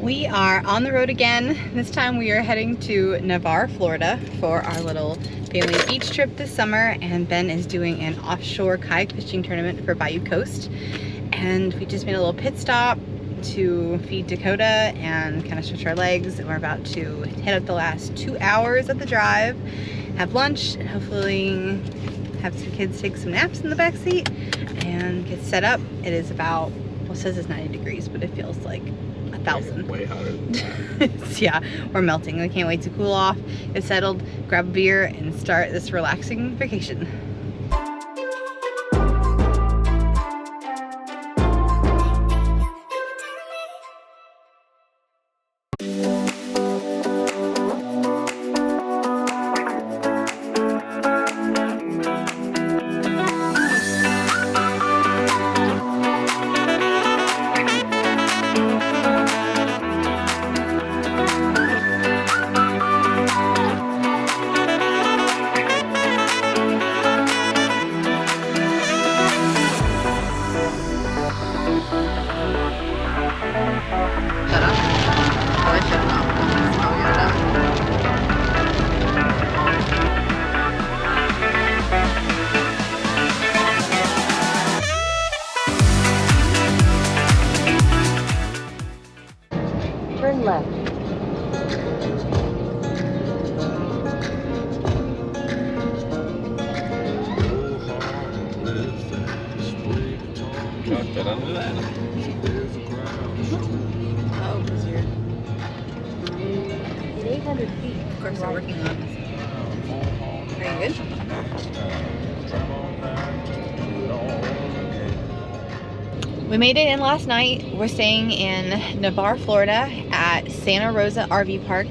We are on the road again. This time we are heading to Navarre, Florida for our little family beach trip this summer, and Ben is doing an offshore kayak fishing tournament for Bayou Coast. And we just made a little pit stop to feed Dakota and kind of stretch our legs, and we're about to head up the last 2 hours of the drive, have lunch, and hopefully have some kids take some naps in the back seat and get set up. It is about, well, it says it's 90 degrees, but it feels like 1,000. Way hotter than that. Yeah, we're melting. I can't wait to cool off, get settled, grab a beer, and start this relaxing vacation. Turn left. Oh, because you're At 800 feet. of course we're working on this. Are you good? We made it in last night. We're staying in Navarre, Florida at Santa Rosa RV Park,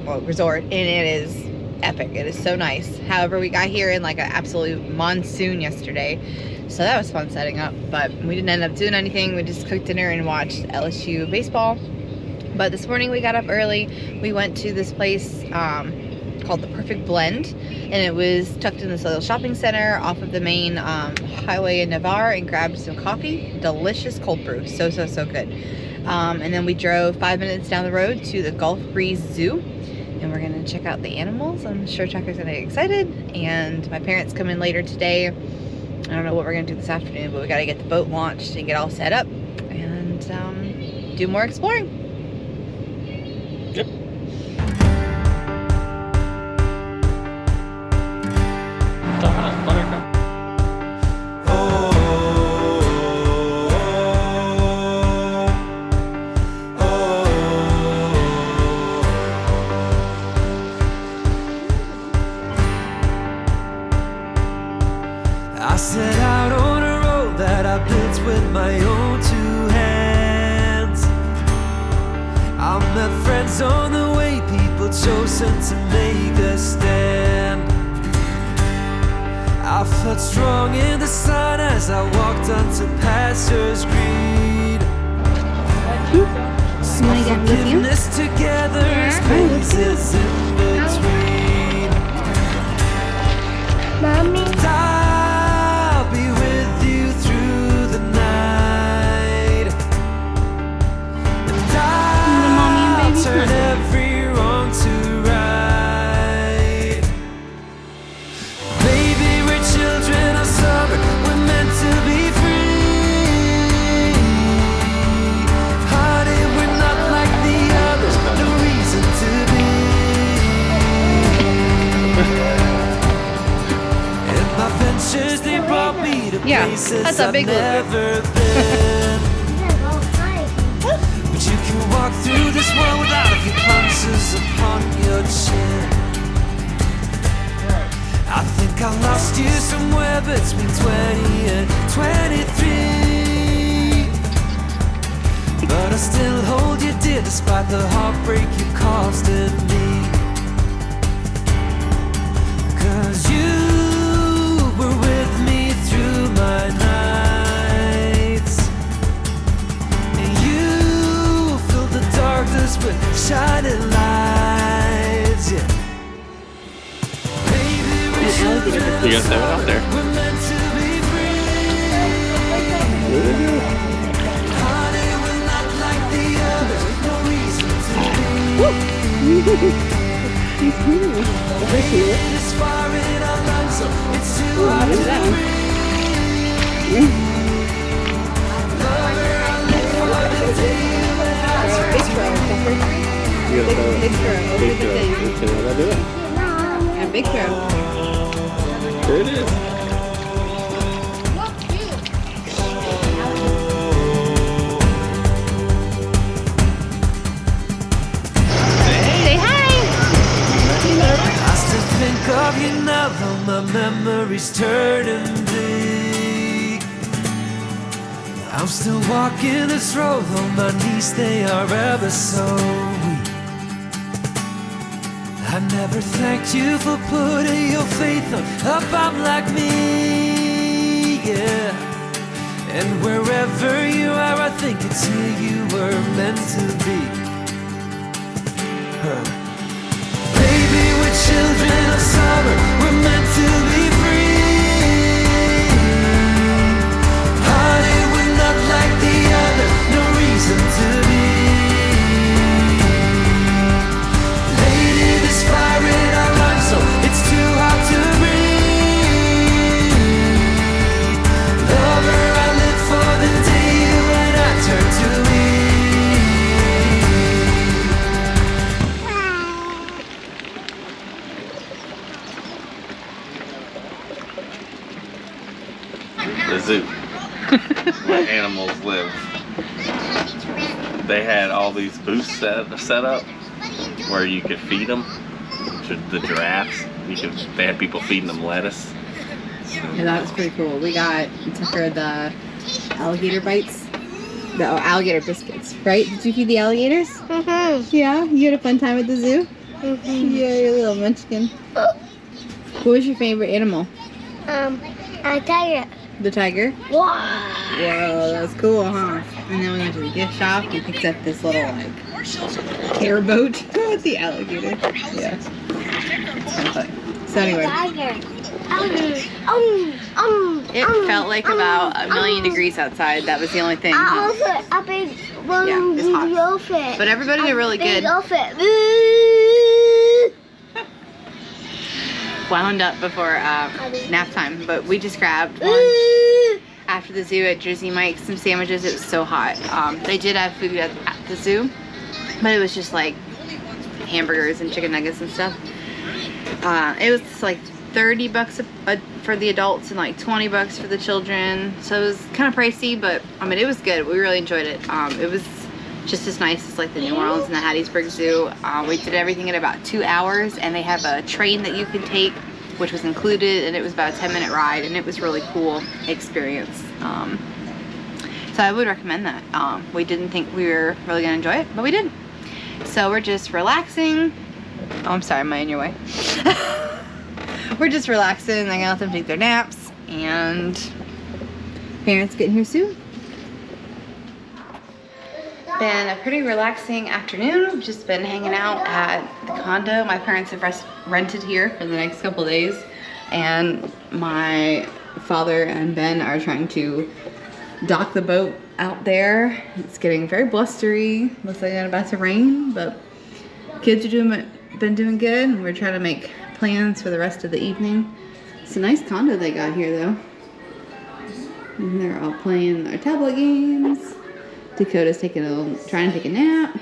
well, resort, and it is epic. It is so nice. However, we got here in like an absolute monsoon yesterday, so that was fun setting up, but we didn't end up doing anything. We just cooked dinner and watched LSU baseball. But this morning we got up early. We went to this place called The Perfect Blend, and it was tucked in this little shopping center off of the main highway in Navarre, and grabbed some coffee. Delicious cold brew. So good. And then we drove 5 minutes down the road to the Gulf Breeze Zoo, and we're gonna check out the animals. I'm sure Chucker's gonna get excited, and my parents come in later today. I don't know what we're gonna do this afternoon, but we gotta get the boat launched and get all set up and do more exploring. Yep. I set out on a road that I built with my own two hands. I met friends on the way, people chosen to make a stand. I felt strong in the sun as I walked onto pastures green. Wanna get with you? Forgiveness together, spaces in between. Mommy. I'll be with you through the night, and I'll turn every wrong to right. Baby, we're children of summer, we're meant to be free. Honey, we're not like the others, no reason to be. And my ventures, they brought me to places that's a I've big never been. But you can walk through this world without a few punches upon your chin. I think I lost you somewhere between 20 and 23, but I still hold you dear despite the heartbreak you caused in me. 'Cause you were with me through my nights, and you filled the darkness with shining lights, yeah. Baby, we're children, You guys have it out there. we're meant to be free. Honey, we're not like the others, no reason He's cool. They're cute. This far in our lives, so it's too Ooh, hard what is to that? breathe. Lover, I live for the day when I turn Big to crow, Pepper. You gotta throw Big crow. Over big the throw. thing. Okay, how do I do it? Yeah, big crow. There it is. Say hi. I still think of you now, though my memories turning bleak. I'm still walking this road on my knees, they are ever so weak. I never thanked you for putting your faith on a bomb like me, yeah. And wherever you are, I think it's here you were meant to be. Baby, we're children of summer, we're meant to be free. Honey, we're not like the other, no reason to be. Lady, there's fire in our lungs, so it's too hard to breathe. Lover, I live for the day when I turn to me. The zoo. Where animals live. They had all these booths set up where you could feed them. To the giraffes. They had people feeding them lettuce. Yeah, that was pretty cool. We took her the alligator bites. The alligator biscuits, right? Did you feed the alligators? Mm-hmm. Yeah? You had a fun time at the zoo? Mm-hmm. Yeah, you're a little munchkin. What was your favorite animal? I tiger. The tiger? Wow. Whoa, that was cool, huh? And then we went to the gift shop and picked up this little, like, airboat with the alligator. Yeah. It's kind of funny. So anyway. Tiger. It felt like about a million degrees outside. That was the only thing. I Huh? also a big one. Yeah, it's hot. Outfit. But everybody did really good. Outfit. Wound up before nap time, but we just grabbed lunch after the zoo at Jersey Mike's, some sandwiches. It was so hot. They did have food at the zoo, but it was just like hamburgers and chicken nuggets and stuff. It was like 30 bucks for the adults and like 20 bucks for the children, so it was kind of pricey, but I mean it was good. We really enjoyed it. It was just as nice as like the New Orleans and the Hattiesburg Zoo. We did everything in about 2 hours, and they have a train that you can take, which was included, and it was about a 10-minute ride, and it was really cool experience. So I would recommend that. We didn't think we were really gonna enjoy it, but we did. So we're just relaxing. Oh, I'm sorry, am I in your way? We're just relaxing. I gotta let them take their naps, and Parents getting here soon? been a pretty relaxing afternoon. Just been hanging out at the condo. My parents have rented here for the next couple days, and my father and Ben are trying to dock the boat out there. It's getting very blustery. Looks like it's about to rain, but kids are been doing good, and we're trying to make plans for the rest of the evening. It's a nice condo they got here though. And they're all playing their tablet games. Dakota's trying to take a nap.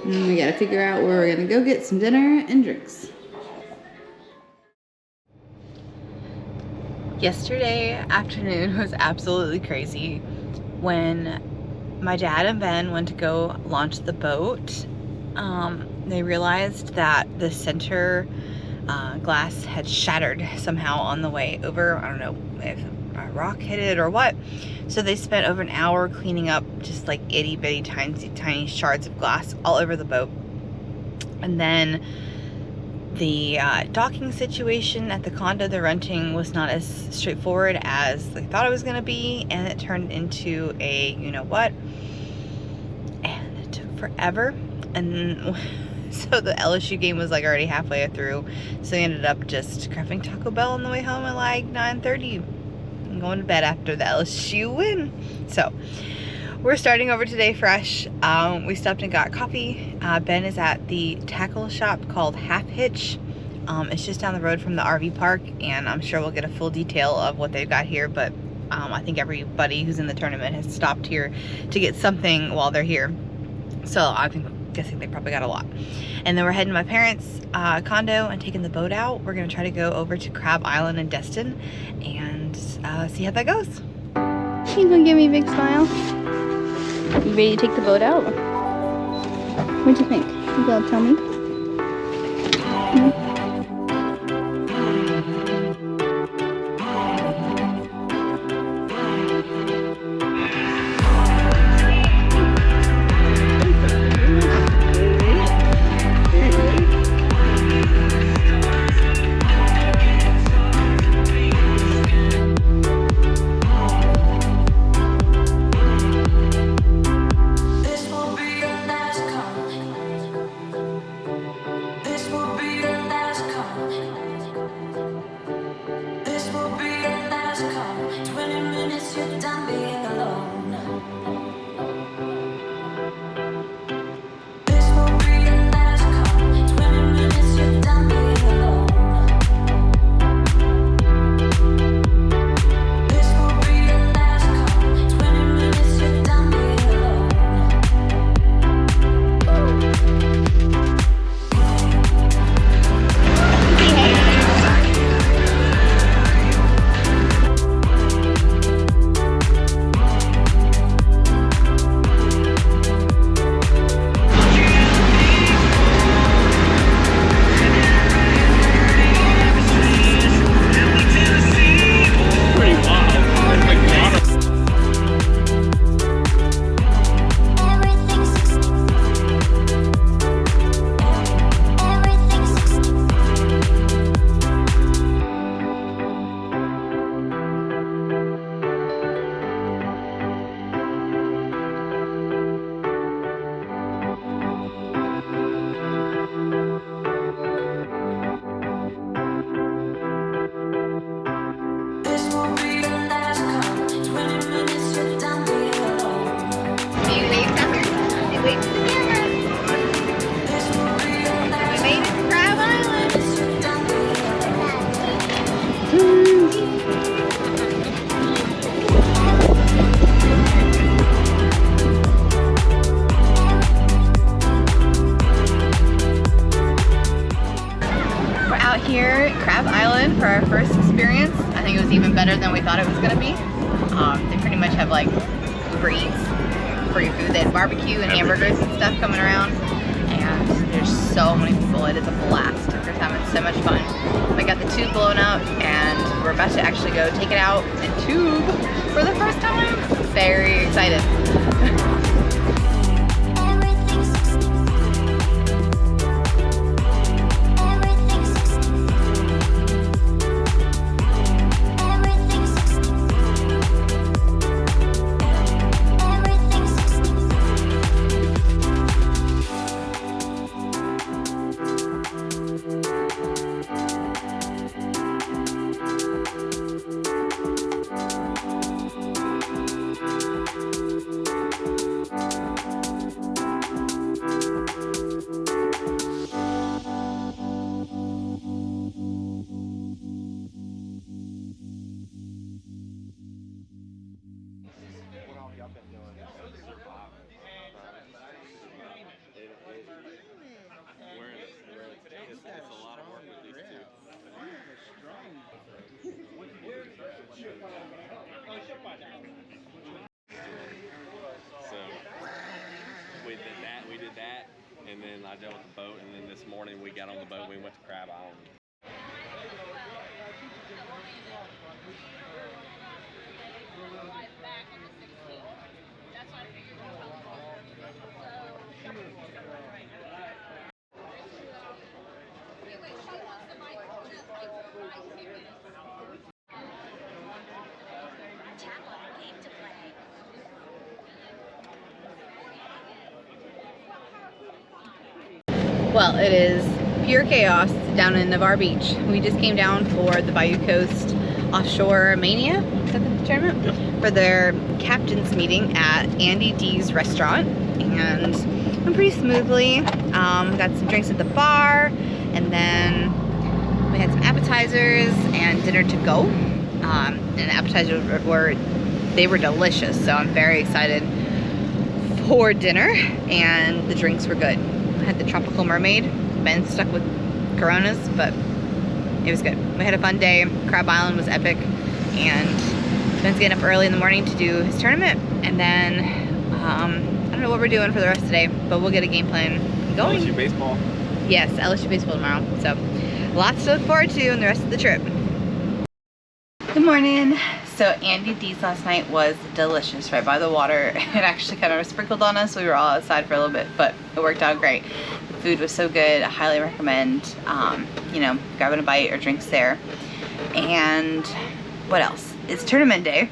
And we gotta figure out where we're gonna go get some dinner and drinks. Yesterday afternoon was absolutely crazy. When my dad and Ben went to go launch the boat, they realized that the center glass had shattered somehow on the way over. I don't know if a rock hit it or what. So they spent over an hour cleaning up just like itty bitty tiny shards of glass all over the boat. And then the docking situation at the condo they're renting was not as straightforward as they thought it was going to be, and it turned into a you know what, and it took forever. And so the LSU game was like already halfway through, so we ended up just grabbing Taco Bell on the way home at like 9:30 and going to bed after the LSU win. So We're starting over today fresh. We stopped and got coffee. Ben is at the tackle shop called Half Hitch. It's just down the road from the RV park, and I'm sure we'll get a full detail of what they've got here, but I think everybody who's in the tournament has stopped here to get something while they're here. So I'm guessing they probably got a lot. And then we're heading to my parents' condo and taking the boat out. We're gonna try to go over to Crab Island in Destin and see how that goes. You gonna give me a big smile? You ready to take the boat out? What'd you think? You gonna tell me? Here at Crab Island for our first experience. I think it was even better than we thought it was going to be. They pretty much have like Uber Eats, free food. They had barbecue and hamburgers and stuff coming around, and there's so many people. It is a blast. We're having so much fun. We got the tube blown up, and we're about to actually go take it out and tube for the first time. Very excited. And then I dealt with the boat, and then this morning we got on the boat and we went to Crab Island. Well, it is pure chaos down in Navarre Beach. We just came down for the Bayou Coast Offshore Mania, is that the tournament? Yep. For their captain's meeting at Andy D's restaurant, and went pretty smoothly. Got some drinks at the bar, and then we had some appetizers and dinner to go. And the appetizers were delicious, so I'm very excited for dinner, and the drinks were good. I had the Tropical Mermaid. Been stuck with Coronas, but it was good. We had a fun day. Crab Island was epic, and Ben's getting up early in the morning to do his tournament, and then I don't know what we're doing for the rest of the day, but we'll get a game plan going. LSU baseball. Yes, LSU baseball tomorrow, so lots to look forward to in the rest of the trip. Good morning. So Andy D's last night was delicious right by the water. It actually kind of sprinkled on us. We were all outside for a little bit, but it worked out great. The food was so good. I highly recommend, you know, grabbing a bite or drinks there. And what else? It's tournament day.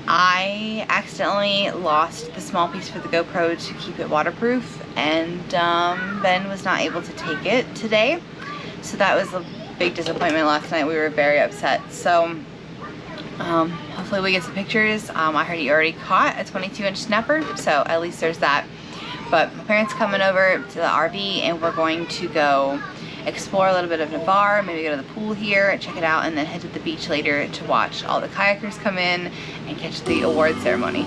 I accidentally lost the small piece for the GoPro to keep it waterproof, and Ben was not able to take it today. So that was a big disappointment last night. We were very upset. So hopefully we get some pictures. I heard he already caught a 22-inch snapper, so at least there's that. But my parents coming over to the RV, and we're going to go explore a little bit of Navarre, maybe go to the pool here, check it out, and then head to the beach later to watch all the kayakers come in and catch the award ceremony.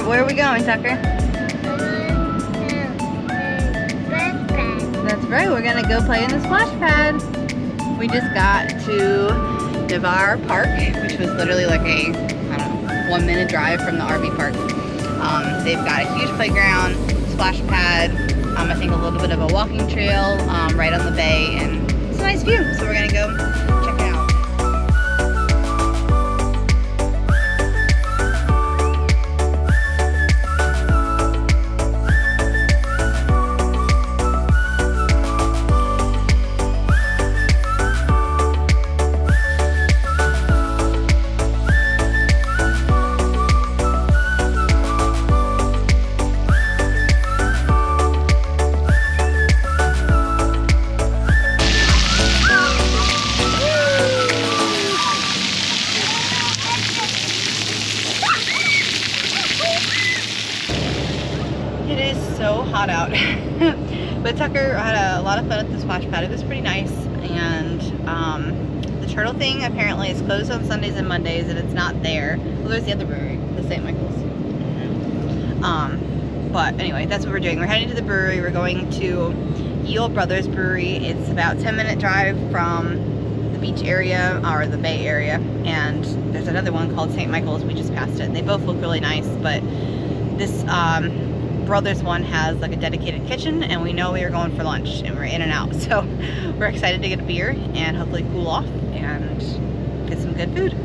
Where are we going, Tucker? That's right, we're gonna go play in the splash pad. We just got to Navarre Park, which was literally like a, I don't know, 1 minute drive from the RV park. They've got a huge playground, splash pad, I think a little bit of a walking trail right on the bay, and it's a nice view, so we're gonna go check it out. It is so hot out. But Tucker had a lot of fun at the splash pad. It was pretty nice. And the turtle thing apparently is closed on Sundays and Mondays, and it's not there. Well, there's the other brewery, the St. Michael's. But anyway, that's what we're doing. We're heading to the brewery. We're going to Ye Olde Brothers Brewery. It's about a 10-minute drive from the beach area, or the bay area, and there's another one called St. Michael's. We just passed it, and they both look really nice, but this Brothers one has like a dedicated kitchen, and we know we are going for lunch, and we're in and out, so we're excited to get a beer and hopefully cool off and get some good food.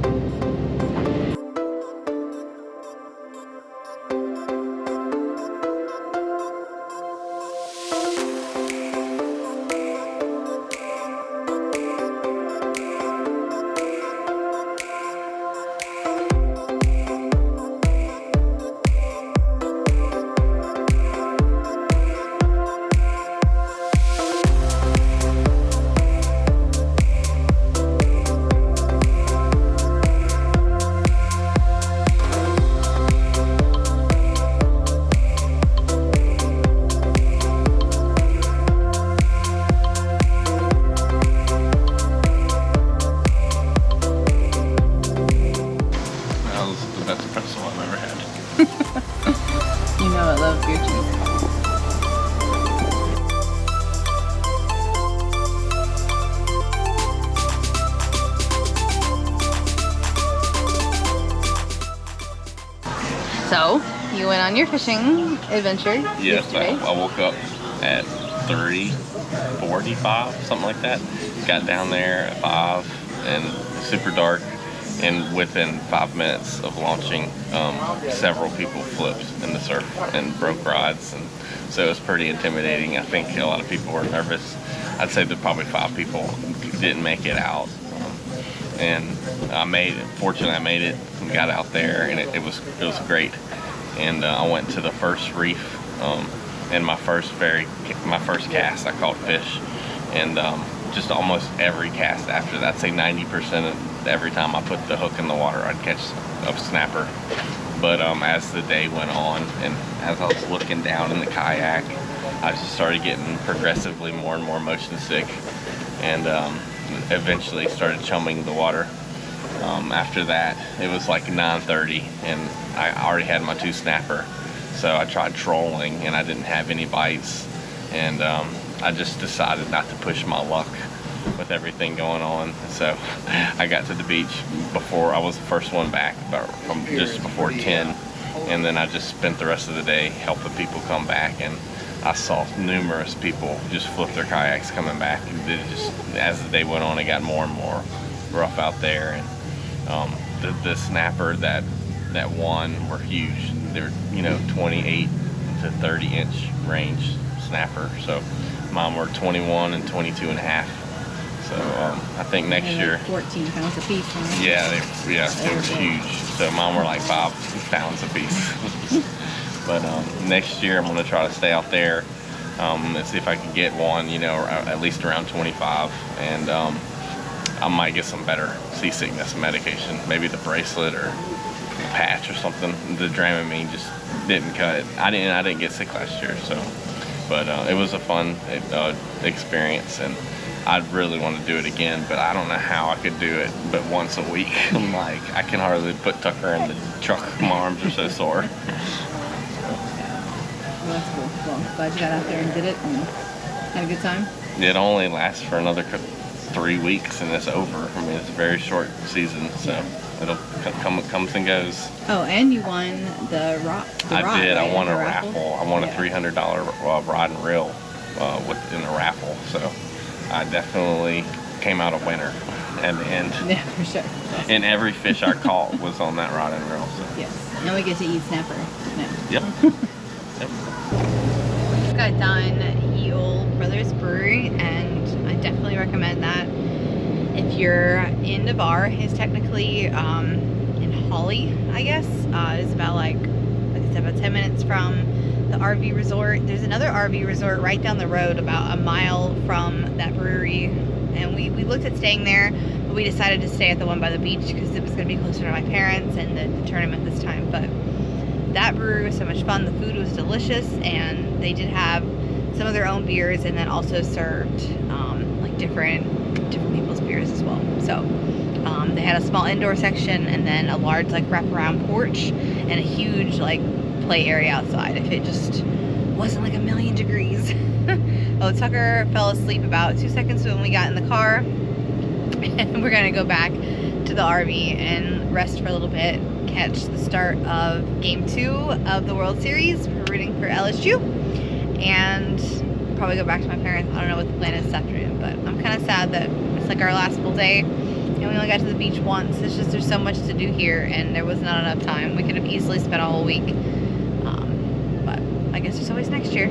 You know I love beer cheese. So, you went on your fishing adventure Yes, yesterday. I woke up at 3:45, something like that. Got down there at 5 and super dark. And within 5 minutes of launching, several people flipped in the surf and broke rods. And so it was pretty intimidating. I think a lot of people were nervous. I'd say that probably 5 people didn't make it out. And I made it. Fortunately, I made it and got out there, and it was great. And I went to the first reef, and my first cast I caught fish, and just almost every cast after that, I'd say 90% of every time I put the hook in the water, I'd catch a snapper. But as the day went on, and as I was looking down in the kayak, I just started getting progressively more and more motion sick, and eventually started chumming the water. After that, it was like 9:30, and I already had my 2 snapper, so I tried trolling, and I didn't have any bites, and I just decided not to push my luck with everything going on. So I got to the beach before I was the first one back, from just before 10, and then I just spent the rest of the day helping people come back, and I saw numerous people just flip their kayaks coming back. And it just, as the day went on, it got more and more rough out there, and the snapper that won were huge. They're 28 to 30 inch range snapper. So mine were 21 and 22 and a half. So I think next year, 14 pounds a piece. Huh? yeah, they were huge. So mine were like 5 pounds a piece. But next year I'm gonna try to stay out there and see if I can get one, at least around 25, and I might get some better seasickness medication, maybe the bracelet or the patch or something. The Dramamine just didn't cut. I didn't get sick last year, so. But it was a fun experience, and I'd really want to do it again, but I don't know how I could do it but once a week. I'm like, I can hardly put Tucker in the truck. My arms are so sore. Well, that's cool. Well, glad you got out there and did it and had a good time. It only lasts for another 3 weeks and it's over. I mean, it's a very short season, so it'll comes and goes. Oh, and you won the rod. I did. Right? I won The a raffle. I won a $300 rod and reel in a raffle. So I definitely came out a winner at the end. Yeah, for sure. Awesome. And every fish I caught was on that rod and reel. So. Yes. And we get to eat snapper now. Yep. Yep. Just got done Eel Brothers Brewery, and I definitely recommend that. If you're in Navarre, it's technically in Holly, I guess. It's about like I said, about 10 minutes from the RV resort. There's another RV resort right down the road, about a mile from that brewery, and we looked at staying there, but we decided to stay at the one by the beach because it was going to be closer to my parents and the tournament this time. But that brewery was so much fun. The food was delicious, and they did have some of their own beers, and then also served like different people's beers as well. So they had a small indoor section, and then a large like wraparound porch, and a huge like play area outside if it just wasn't like 1,000,000 degrees. Oh, Tucker fell asleep about 2 seconds when we got in the car. and we're gonna go back to the RV and rest for a little bit, catch the start of game 2 of the World Series. We're rooting for LSU, and probably go back to my parents. I don't know what the plan is this afternoon, but I'm kind of sad that it's like our last full day and we only got to the beach once. It's just there's so much to do here and there was not enough time. We could have easily spent a whole week, but I guess there's always next year.